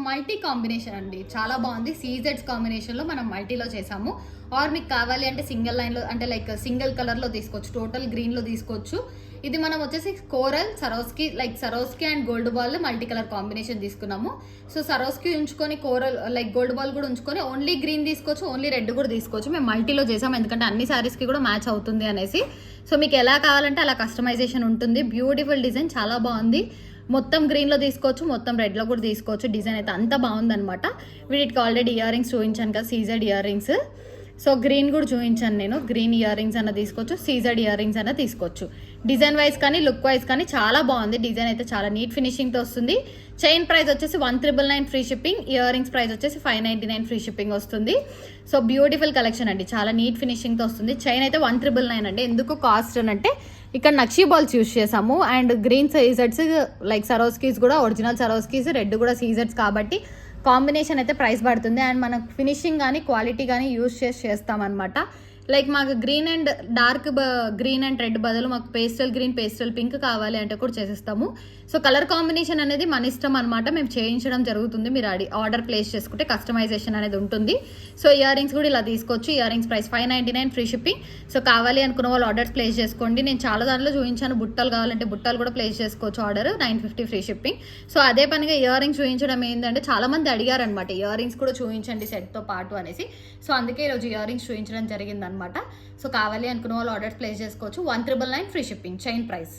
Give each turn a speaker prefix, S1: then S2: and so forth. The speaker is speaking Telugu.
S1: మల్టీ కాంబినేషన్ అండి, చాలా బాగుంది. సీజెడ్స్ కాంబినేషన్లో మనం మల్టీలో చేసాము. ఆర్ మీకు కావాలి అంటే సింగిల్ లైన్లో, అంటే లైక్ సింగిల్ కలర్లో తీసుకోవచ్చు, టోటల్ గ్రీన్లో తీసుకోవచ్చు. ఇది మనం వచ్చేసి coral సరోస్కి and gold ball multi colour combination తీసుకున్నాము. సో సరోస్కి ఉంచుకొని కోరల్ గోల్డ్ బాల్ కూడా ఉంచుకొని ఓన్లీ గ్రీన్ తీసుకోవచ్చు, ఓన్లీ రెడ్ కూడా తీసుకోవచ్చు. మేము మల్టీలో చేసాము ఎందుకంటే అన్ని శారీస్కి కూడా మ్యాచ్ అవుతుంది అనేసి. సో మీకు ఎలా కావాలంటే అలా కస్టమైజేషన్ ఉంటుంది. బ్యూటిఫుల్ డిజైన్, చాలా బాగుంది. మొత్తం గ్రీన్లో తీసుకోవచ్చు, మొత్తం రెడ్లో కూడా తీసుకోవచ్చు. డిజైన్ అయితే అంత బాగుందనమాట. వీటికి ఆల్రెడీ ఇయర్ రింగ్స్ చూపించాను కదా, CZ ear rings. So green కూడా చూపించాను నేను. గ్రీన్ ఇయర్ రింగ్స్ అన్న తీసుకోవచ్చు, సీజెడ్ ఇయర్ రింగ్స్ అన్న తీసుకోవచ్చు. డిజైన్ వైజ్ కానీ లుక్ వైజ్ కానీ చాలా బాగుంది. డిజైన్ అయితే చాలా నీట్ ఫినిషింగ్తో వస్తుంది. చైన్ ప్రైస్ వచ్చేసి 1999 free shipping. Ear rings price వచ్చేసి 599 ఫ్రీ షిప్పింగ్ వస్తుంది. సో బ్యూటిఫుల్ కలెక్షన్ అండి, చాలా నీట్ ఫినిషింగ్తో వస్తుంది. చైన్ అయితే 1999 అండి. ఎందుకు కాస్ట్ అని అంటే ఇక్కడ నక్షీ బాల్స్ యూస్ చేసాము అండ్ గ్రీన్ సీజెడ్స్ సరోస్కీస్ కూడా ఒరిజినల్ సరోస్కీస్, రెడ్ కూడా సీజెడ్స్ కాబట్టి కాంబినేషన్ అయితే ప్రైస్ పడుతుంది. అండ్ మనం ఫినిషింగ్ కానీ క్వాలిటీ కానీ యూస్ చేస్తామన్నమాట. మాకు green and dark green and red బదులు మాకు పేస్టల్ గ్రీన్, పేస్టల్ పింక్ కావాలి అంటే కూడా చేసేస్తాము. సో కలర్ కాంబినేషన్ అనేది మన ఇష్టం అనమాట, మేము చేయించడం జరుగుతుంది. మీరు ఆర్డర్ ప్లేస్ చేసుకుంటే కస్టమైజేషన్ అనేది ఉంటుంది. సో ఇయర్ రింగ్స్ కూడా ఇలా తీసుకోవచ్చు. Ear rings price 599 free shipping. So కావాలి అనుకున్న వాళ్ళు ఆర్డర్స్ ప్లేస్ చేసుకోండి. నేను చాలా దాంట్లో చూపించాను. బుట్టలు కావాలంటే బుట్టలు కూడా ప్లేస్ చేసుకోవచ్చు. Order 950 free shipping. సో అదే పనిగా ఇయర్ రింగ్స్ చూపించడం ఏంటంటే చాలా మంది అడిగారు అనమాట, ఇయర్ రింగ్స్ కూడా చూపించండి సెట్తో పాటు అనేసి. సో అందుకే ఈరోజు ఇయర్ రింగ్స్ చూపించడం జరిగింది అనమాట. సో కావాలి అనుకున్న వాళ్ళు ఆర్డర్స్ ప్లేస్ చేసుకోవచ్చు. 1999 ఫ్రీ షిప్పింగ్. Chain price.